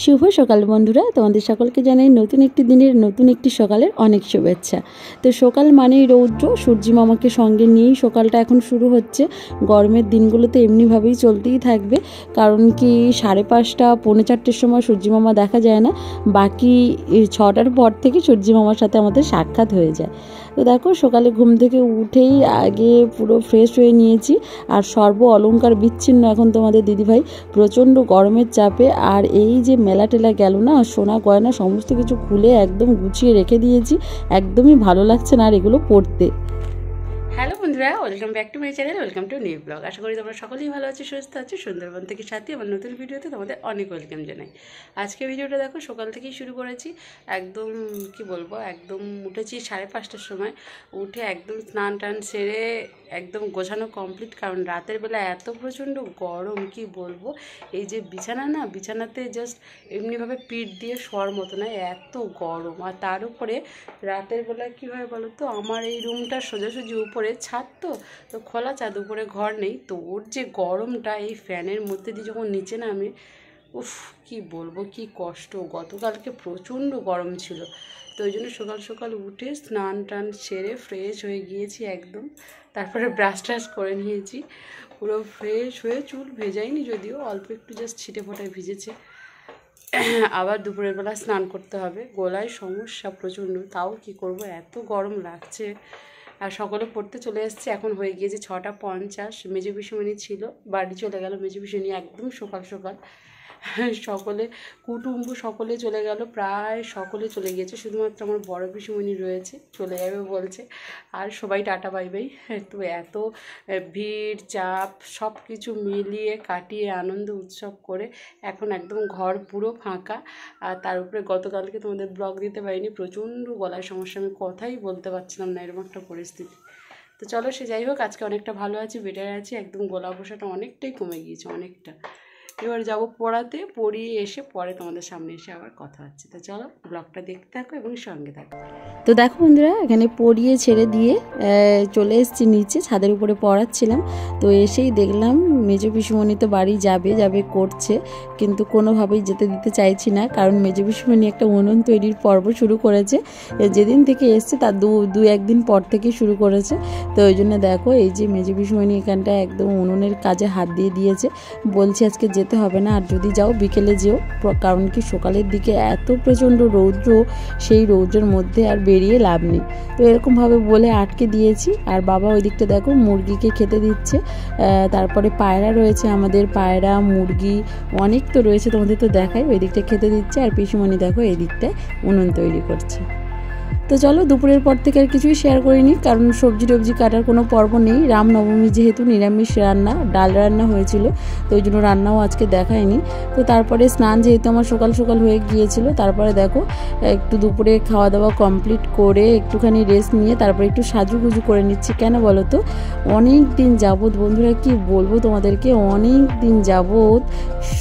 শুভ সকাল বন্ধুরা, তোমাদের সকলকে জানাই নতুন একটি দিনের নতুন একটি সকালের অনেক শুভেচ্ছা। তো সকাল মানেই রৌদ্র, সূর্যি মামাকে সঙ্গে নিয়েই সকালটা এখন শুরু হচ্ছে। গরমের দিনগুলোতে এমনিভাবেই চলতেই থাকবে, কারণ কি 5:30 পৌনে 4টের সময় সূর্যি মামা দেখা যায় না, বাকি 6টার পর থেকে সূর্যি মামার সাথে আমাদের সাক্ষাৎ হয়ে যায়। তো দেখো সকালে ঘুম থেকে উঠেই আগে পুরো ফ্রেশ হয়ে নিয়েছি, আর সর্ব অলংকার বিচ্ছিন্ন এখন তোমাদের দিদিভাই প্রচণ্ড গরমের চাপে। আর এই যে মেলা টেলা গেল না, সোনা গয়না সমস্ত কিছু খুলে একদম গুছিয়ে রেখে দিয়েছি, একদমই ভালো লাগছে না আর এগুলো পরতে। হ্যালো বন্ধুরা, welcome back to my channel, welcome to new blog. আশা করি তোমরা সকলেই ভালো আছো, সুস্থ আছো। সুন্দরবন থেকে সাথী আমার নতুন ভিডিওতে তোমাদের অনেক ওয়েলকাম জানাই। আজকে ভিডিওটা দেখো সকাল থেকেই শুরু করেছি, একদম কি বলবো, একদম উঠেছি 5:30টার সময়। উঠে একদম স্নান টান সেরে একদম গোছানো কমপ্লিট, কারণ রাতের বেলা এত প্রচণ্ড গরম কি বলবো। এই যে বিছানা না, বিছানাতে জাস্ট এমনিভাবে পিঠ দিয়ে শোয়ার মতো না, এত গরম। আর তার উপরে রাতের বেলা কী হয় বলো তো, আমার এই রুমটা সোজাসুজি উপরে ছাদ, তো খোলা ছাদ, উপরে ঘর নেই। তো ওর যে গরমটা এই ফ্যানের মধ্যে দিয়ে যখন নিচে নামে, উফ কি বলবো, কি কষ্ট। গতকালকে প্রচণ্ড গরম ছিল, তো ওই জন্য সকাল সকাল উঠে স্নান টান সেরে ফ্রেশ হয়ে গিয়েছি একদম। তারপরে ব্রাশ ট্রাশ করে নিয়েছি, পুরো ফ্রেশ হয়ে চুল ভেজাইনি, যদিও অল্প একটু জাস্ট ছিটে ফোটায় ভিজেছে। আবার দুপুরের বেলা স্নান করতে হবে, গলায় সমস্যা প্রচণ্ড, তাও কি করব, এত গরম লাগছে। আর সকলে পড়তে চলে এসছে, এখন হয়ে গিয়েছে 6:50। মেজো পিসুমণি ছিল, বাড়ি চলে গেল মেজো পিসুমণি একদম সকাল সকাল। সকলে কুটুম্ব সকলে চলে গেল, প্রায় সকলে চলে গিয়েছে, শুধুমাত্র আমার বড় পিসুমণি রয়েছে, চলে যাবে বলছে। আর সবাই টাটা বাই বাই। তো এত ভিড় চাপ সব কিছু মিলিয়ে কাটিয়ে আনন্দ উৎসব করে এখন একদম ঘর পুরো ফাঁকা। আর তার উপরে গতকালকে তোমাদের ব্লগ দিতে পারিনি, প্রচণ্ড গলার সমস্যা, আমি কথাই বলতে পারছিলাম না, এরকম একটা পরিস্থিতি। তো চলো সে যাই হোক, আজকে অনেকটা ভালো আছি, বেটার আছি, একদম গলা বসাটা অনেকটাই কমে গিয়েছে, অনেকটা। এবার যাবো পড়াতে, পড়িয়ে এসে পরে তোমাদের সামনে এসে আবার কথা হচ্ছে। তো চলো ব্লগটা দেখতে থাকো এবং সঙ্গে থাকো। তো দেখো বন্ধুরা, এখানে পড়িয়ে ছেড়ে দিয়ে চলে এসেছি নিচে, ছাদের উপরে পড়াচ্ছিলাম। তো এসেই দেখলাম মেজো পিসুমণি তো বাড়ি যাবে যাবে করছে, কিন্তু কোনোভাবেই যেতে দিতে চাইছি না, কারণ মেজো পিসুমণি একটা উনুন তৈরির পর্ব শুরু করেছে। যেদিন থেকে এসছে তার দু একদিন পর থেকে শুরু করেছে। তো ওই জন্য দেখো এই যে মেজো পিসুমণি এখানটা একদম উনুনের কাজে হাত দিয়ে দিয়েছে। বলছি আজকে যেতে হবে না, আর যদি যাও বিকেলে যেও, কারণ কি সকালের দিকে এত প্রচণ্ড রৌদ্র, সেই রৌদ্রের মধ্যে আর বেরিয়ে লাভ নেই। তো এরকমভাবে বলে আটকে দিয়েছি। আর বাবা ওই দিকটা দেখো মুরগিকে খেতে দিচ্ছে, তারপরে পায়রা রয়েছে আমাদের, পায়রা মুরগি অনেক তো রয়েছে, তোমাদের তো দেখাই, ওই দিকটা খেতে দিচ্ছে। আর পিসুমণি দেখো এই দিকটায় উনুন তৈরি করছে। তো চলো দুপুরের পর থেকে আর কিছুই শেয়ার করিনি, কারণ সবজি টবজি কাটার কোনো পর্ব নেই। রামনবমী যেহেতু নিরামিষ রান্না, ডাল রান্না হয়েছিল, তো ওই জন্য রান্নাও আজকে দেখায়নি। তো তারপরে স্নান যেহেতু আমার সকাল সকাল হয়ে গিয়েছিল, তারপরে দেখো একটু দুপুরে খাওয়া দাওয়া কমপ্লিট করে একটুখানি রেস্ট নিয়ে তারপরে একটু সাজুগুজু করে নিচ্ছি। কেন বলো তো, অনেক দিন যাবৎ বন্ধুরা কি বলবো তোমাদেরকে, অনেক দিন যাবৎ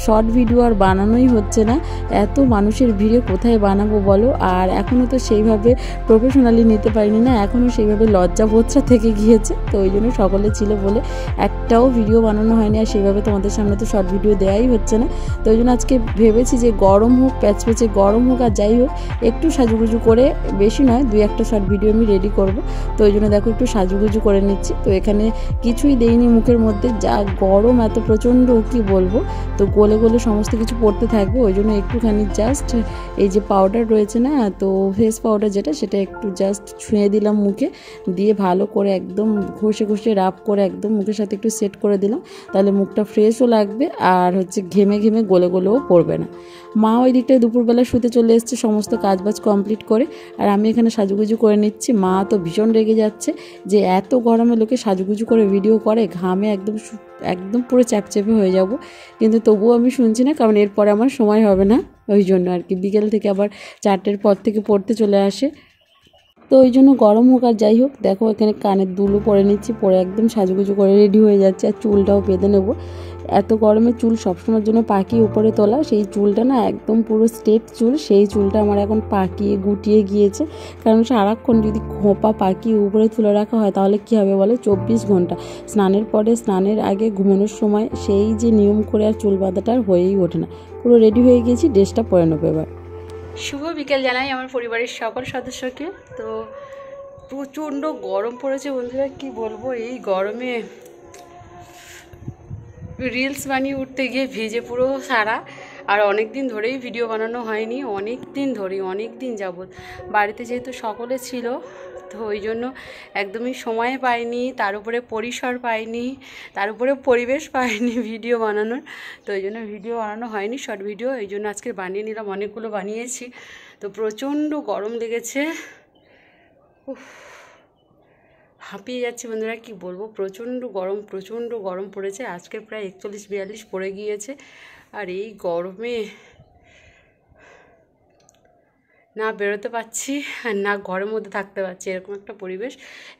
শর্ট ভিডিও আর বানানোই হচ্ছে না। এত মানুষের ভিড়ে কোথায় বানাবো বলো, আর এখনও তো সেইভাবে প্রফেশনালি নিতে পারিনি না, এখনও সেইভাবে লজ্জাবোধটা থেকে গিয়েছে। তো ওই জন্য সকলে ছিল বলে একটাও ভিডিও বানানো হয়নি, আর সেইভাবে তোমাদের সামনে তো শর্ট ভিডিও দেওয়াই হচ্ছে না। তো ওই জন্য আজকে ভেবেছি যে গরম হোক, প্যাচপ্যাচে গরম হোক আর যাই হোক, একটু সাজুগুজু করে, বেশি নয় 2-1টা শর্ট ভিডিও আমি রেডি করব। তো ওই জন্য দেখো একটু সাজুগুজু করে নিচ্ছি। তো এখানে কিছুই দেইনি মুখের মধ্যে, যা গরম এত প্রচণ্ড কি বলবো। তো গলে গলে সমস্ত কিছু পড়তে থাকবে, ওই জন্য একটুখানি জাস্ট এই যে পাউডার রয়েছে না, তো ফেস পাউডার যেটা, সেটা একটু জাস্ট ছুঁয়ে দিলাম মুখে, দিয়ে ভালো করে একদম ঘষে ঘষে রাব করে একদম মুখের সাথে একটু সেট করে দিলাম, তাহলে মুখটা ফ্রেশও লাগবে, আর হচ্ছে ঘেমে ঘেমে গলে গলেও পড়বে না। মা ওই দিকটায় দুপুরবেলা শুতে চলে এসছে সমস্ত কাজবাজ কমপ্লিট করে, আর আমি এখানে সাজুগুজু করে নিচ্ছি। মা তো ভীষণ রেগে যাচ্ছে যে এত গরমে লোকে সাজুগুজু করে ভিডিও করে, ঘামে একদম একদম পুরো চ্যাপচ্যাপে হয়ে যাব, কিন্তু তবুও আমি শুনছি না, কারণ এরপরে আমার সময় হবে না, ওই জন্য আর কি। বিকেল থেকে আবার 4টের পর থেকে পড়তে চলে আসে, তো ওই জন্য গরম হোক আর যাই হোক, দেখো এখানে কানের দুলও পরে নিচ্ছি, পরে একদম সাজুগুজু করে রেডি হয়ে যাচ্ছে, আর চুলটাও বেঁধে নেবো। এত গরমে চুল সবসময়ের জন্য পাকিয়ে উপরে তোলা, সেই চুলটা না একদম পুরো স্ট্রেট চুল, সেই চুলটা আমার এখন পাকিয়ে গুটিয়ে গিয়েছে। কারণ সারাক্ষণ যদি খোঁপা পাকিয়ে উপরে তুলে রাখা হয় তাহলে কী হবে বলে, 24 ঘন্টা স্নানের পরে, স্নানের আগে, ঘুমানোর সময় সেই যে নিয়ম করে আর চুল বাঁধাটা আর হয়েই ওঠে না। পুরো রেডি হয়ে গিয়েছি, ড্রেসটা পরে নেবো এবার। শুভ বিকেল জানাই আমার পরিবারের সকল সদস্যকে। তো প্রচণ্ড গরম পড়েছে বন্ধুরা, কি বলবো, এই গরমে রিলস বানিয়ে উঠতে গিয়ে ভিজে পুরো সারা। আর অনেক দিন ধরেই ভিডিও বানানো হয়নি, অনেক দিন যাবত। বাড়িতে যেহেতু সকলে ছিল তো ওই জন্য একদমই সময় পাইনি, তার উপরে পরিসর পাইনি, তার উপরে পরিবেশ পাইনি ভিডিও বানানোর। তো ওই জন্য ভিডিও বানানো হয়নি, শর্ট ভিডিও। এই জন্য আজকে বানিয়ে নিলাম, অনেকগুলো বানিয়েছি। তো প্রচণ্ড গরম লেগেছে, হাঁপিয়ে যাচ্ছে বন্ধুরা, কি বলবো, প্রচণ্ড গরম পড়েছে। আজকে প্রায় 41-42 পড়ে গিয়েছে। আর এই গরমে না বেরোতে পারছি আর না ঘরের মধ্যে থাকতে পারছি, এরকম একটা পরিবেশ।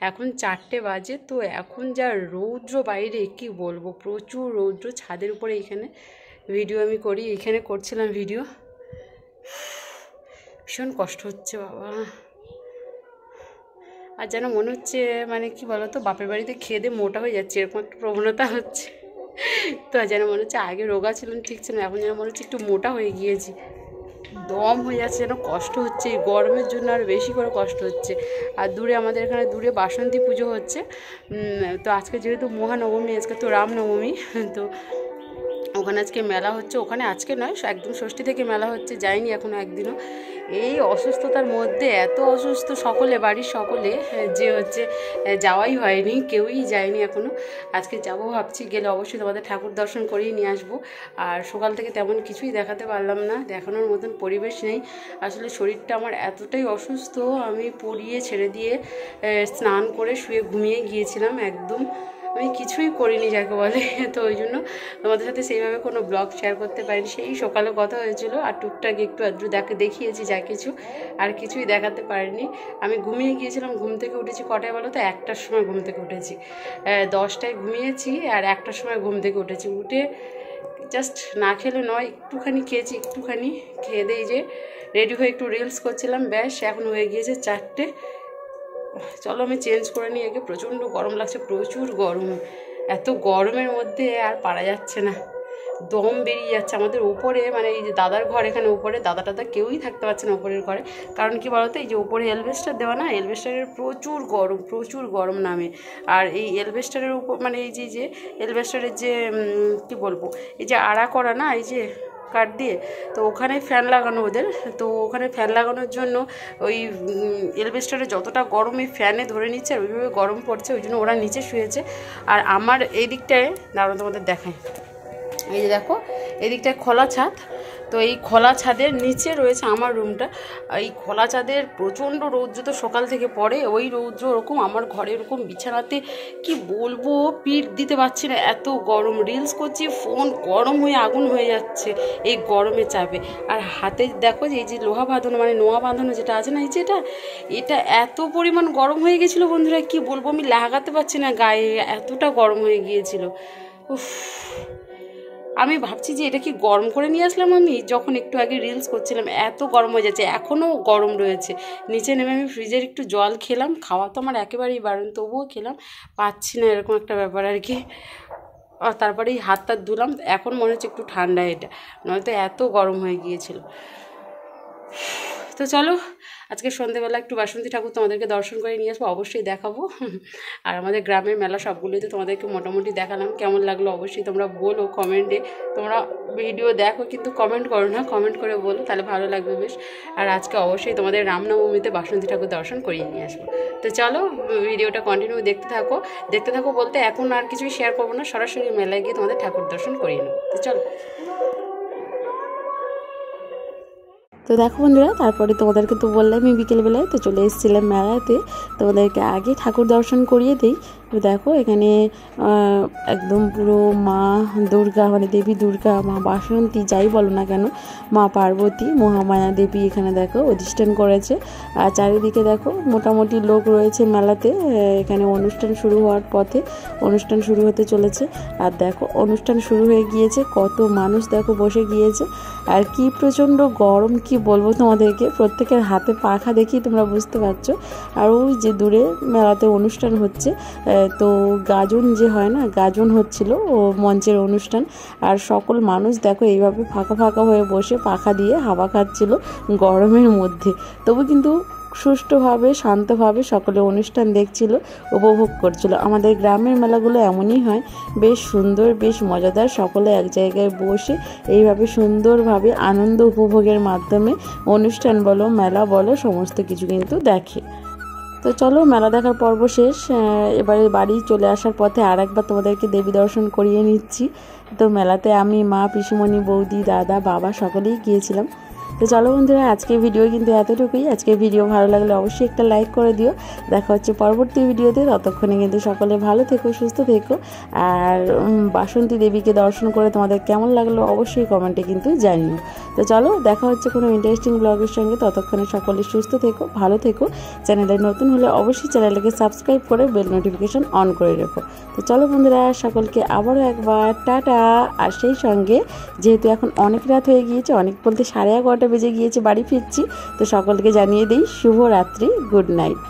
এখন 4টে বাজে, তো এখন যা রৌদ্র বাইরে, কি বলবো, প্রচুর রৌদ্র। ছাদের উপরে এইখানে ভিডিও আমি করি, এইখানে করছিলাম ভিডিও। ভীষণ কষ্ট হচ্ছে বাবা। আর যেন মনে হচ্ছে মানে কি বলতো, বাপের বাড়িতে খেয়ে দিয়ে মোটা হয়ে যাচ্ছে, এরকম একটা প্রবণতা হচ্ছে। তো যেন মনে হচ্ছে আগে রোগা ছিলাম, ঠিক ছিল, এখন যেন মনে হচ্ছে একটু মোটা হয়ে গিয়েছি, দম হয়ে যাচ্ছে, যেন কষ্ট হচ্ছে। এই গরমের জন্য আর বেশি করে কষ্ট হচ্ছে। আর দূরে আমাদের এখানে দূরে বাসন্তী পুজো হচ্ছে। তো আজকে যেহেতু মহানবমী, আজকে তো রামনবমী, তো ওখানে আজকে মেলা হচ্ছে। ওখানে আজকে নয়, একদম ষষ্ঠী থেকে মেলা হচ্ছে, যাইনি এখনও একদিনও। এই অসুস্থতার মধ্যে, এত অসুস্থ সকলে, বাড়ির সকলে, যে হচ্ছে যাওয়াই হয়নি, কেউই যায়নি এখনও। আজকে যাবো ভাবছি, গেলে অবশ্যই তোমাদের ঠাকুর দর্শন করেই নিয়ে আসবো। আর সকাল থেকে তেমন কিছুই দেখাতে পারলাম না, দেখানোর মতন পরিবেশ নেই। আসলে শরীরটা আমার এতটাই অসুস্থ, আমি পড়িয়ে ছেড়ে দিয়ে স্নান করে শুয়ে ঘুমিয়ে গিয়েছিলাম একদম। আমি কিছুই করিনি যাকে বলে। তো ওই জন্য তোমাদের সাথে সেইভাবে কোনো ব্লগ শেয়ার করতে পারিনি। সেই সকালে কথা হয়েছিল, আর টুকটাক একটু আধটু দেখিয়েছি যা কিছু, আর কিছুই দেখাতে পারিনি। আমি ঘুমিয়ে গিয়েছিলাম, ঘুম থেকে উঠেছি কটায় বলো তো, 1টার সময় ঘুম থেকে উঠেছি। 10টায় ঘুমিয়েছি আর 1টার সময় ঘুম থেকে উঠেছি। উঠে জাস্ট না খেলে নয়, একটুখানি খেয়েছি, একটুখানি খেয়ে দিয়ে যে রেডি হয়ে একটু রিলস করছিলাম, ব্যাস এখন হয়ে গিয়েছে 4টে। চলো আমি চেঞ্জ করে নিই আগে, প্রচণ্ড গরম লাগছে, প্রচুর গরম। এত গরমের মধ্যে আর পারা যাচ্ছে না, দম বেরিয়ে যাচ্ছে। আমাদের উপরে মানে এই যে দাদার ঘর, এখানে উপরে দাদা কেউই থাকতে পারছে না উপরের ঘরে। কারণ কি বলতো, এই যে উপরে এলবেস্টার দেওয়া না, এলবেস্টারের প্রচুর গরম নামে। আর এই এলবেস্টারের উপর মানে এই যে এলবেস্টারের যে কি বলবো, এই যে আড়া করা না, এই যে কাঠ দিয়ে, তো ওখানে ফ্যান লাগানো ওদের। তো ওখানে ফ্যান লাগানোর জন্য ওই এলবেস্টারে যতটা গরম এই ফ্যানে ধরে নিচ্ছে, আর ওইভাবে গরম পড়ছে, ওই জন্য ওরা নিচে শুয়েছে। আর আমার এই দিকটায় দাঁড়ানো, তোমাদের দেখায়, এই যে দেখো এদিকটায় খোলা ছাদ। তো এই খোলা ছাদের নিচে রয়েছে আমার রুমটা। এই খোলা ছাদের প্রচণ্ড রৌদ্র তো সকাল থেকে পড়ে, ওই রৌদ্র ওরকম আমার ঘরে, এরকম বিছানাতে কি বলবো, পিঠ দিতে পারছি না, এত গরম। রিলস করছি, ফোন গরম হয়ে আগুন হয়ে যাচ্ছে এই গরমে চাপে। আর হাতে দেখো যে এই যে লোহা বাঁধানো মানে নোয়া বাঁধানো যেটা আছে না, এই যে এটা এত পরিমাণ গরম হয়ে গেছিলো বন্ধুরা, কি বলবো, আমি লাগাতে পারছি না গায়ে, এতটা গরম হয়ে গিয়েছিল। উফ, আমি ভাবছি যে এটা কি গরম করে নিয়ে আসলাম আমি, যখন একটু আগে রিলস করছিলাম, এত গরম হয়ে যাচ্ছে, এখনও গরম রয়েছে। নিচে নেমে আমি ফ্রিজের একটু জল খেলাম, খাওয়া তো আমার একেবারেই বারণ, তবুও খেলাম, পাচ্ছি না, এরকম একটা ব্যাপার আর কি। আর তারপরে এই হাত ধুলাম, এখন মনে হচ্ছে একটু ঠান্ডা, এটা নয়তো এত গরম হয়ে গিয়েছিল। তো চলো আজকে সন্ধ্যেবেলা একটু বাসন্তী ঠাকুর তোমাদেরকে দর্শন করে নিয়ে আসবো, অবশ্যই দেখাবো। আর আমাদের গ্রামের মেলা সবগুলোই তো তোমাদেরকে মোটামুটি দেখালাম, কেমন লাগলো অবশ্যই তোমরা বলো কমেন্টে। তোমরা ভিডিও দেখো কিন্তু কমেন্ট করো না, কমেন্ট করে বলো, তাহলে ভালো লাগবে বেশ। আর আজকে অবশ্যই তোমাদের রামনবমীতে বাসন্তী ঠাকুর দর্শন করিয়ে নিয়ে আসবো। তো চলো ভিডিওটা কন্টিনিউ দেখতে থাকো বলতে এখন আর কিছুই শেয়ার করবো না, সরাসরি মেলায় গিয়ে তোমাদের ঠাকুর দর্শন করিয়ে নেবো। তো চলো। তো দেখো বন্ধুরা, তারপরে তোমাদেরকে তো বললাম আমি বিকেলবেলায় তো চলে এসেছিলাম মেলাতে, তোমাদেরকে আগে ঠাকুর দর্শন করিয়ে দিই। তো দেখো এখানে একদম পুরো মা দুর্গা মানে দেবী দুর্গা, মা বাসন্তী যাই বলো না কেন, মা পার্বতী, মহামায়া দেবী এখানে দেখো অধিষ্ঠান করেছে। আর চারিদিকে দেখো মোটামুটি লোক রয়েছে মেলাতে। এখানে অনুষ্ঠান শুরু হওয়ার পথে, অনুষ্ঠান শুরু হতে চলেছে। আর দেখো অনুষ্ঠান শুরু হয়ে গিয়েছে, কত মানুষ দেখো বসে গিয়েছে। আর কি প্রচণ্ড গরম, কি বলবো তোমাদেরকে, প্রত্যেকের হাতে পাখা দেখি তোমরা বুঝতে পারছো। আর ওই যে দূরে মেলাতে অনুষ্ঠান হচ্ছে, তো গাজন যে হয় না, গাজন হচ্ছিল ও মঞ্চের অনুষ্ঠান। আর সকল মানুষ দেখো এইভাবে ফাঁকা ফাঁকা হয়ে বসে পাখা দিয়ে হাওয়া খাচ্ছিল গরমের মধ্যে, তবু কিন্তু সুষ্ঠুভাবে শান্তভাবে সকলে অনুষ্ঠান দেখছিল, উপভোগ করছিল। আমাদের গ্রামের মেলাগুলো এমনই হয়, বেশ সুন্দর, বেশ মজাদার। সকলে এক জায়গায় বসে এইভাবে সুন্দরভাবে আনন্দ উপভোগের মাধ্যমে অনুষ্ঠান বলো, মেলা বলো, সমস্ত কিছু কিন্তু দেখে। তো চলো মেলা দেখার পর্ব শেষ। এবারে বাড়ি চলে আসার পথে আর একবার তোমাদেরকে দেবী দর্শন করিয়ে নিচ্ছি। তো মেলাতে আমি, মা, পিসিমণি, বৌদি, দাদা, বাবা সকলেই গিয়েছিলাম। তো চলো বন্ধুরা, আজকের ভিডিও কিন্তু এতটুকুই। আজকের ভিডিও ভালো লাগলে অবশ্যই একটা লাইক করে দিও। দেখা হচ্ছে পরবর্তী ভিডিওতে। ততক্ষণে কিন্তু সকলে ভালো থেকো, সুস্থ থেকো। আর বাসন্তী দেবীকে দর্শন করে তোমাদের কেমন লাগলো অবশ্যই কমেন্টে কিন্তু জানিও। তো চলো দেখা হচ্ছে কোনো ইন্টারেস্টিং ব্লগের সঙ্গে। ততক্ষণে সকলে সুস্থ থেকো, ভালো থেকো। চ্যানেলে নতুন হলে অবশ্যই চ্যানেলটাকে সাবস্ক্রাইব করে বেল নোটিফিকেশন অন করে রেখো। তো চলো বন্ধুরা, সকলকে আবারও একবার টাটা। আর সেই সঙ্গে যেহেতু এখন অনেক রাত হয়ে গিয়েছে, অনেক বলতে 11:30 বেজে গিয়েছে, বাড়ি ফিরছি, তো সকলকে জানিয়ে দিই শুভরাত্রি, গুড নাইট।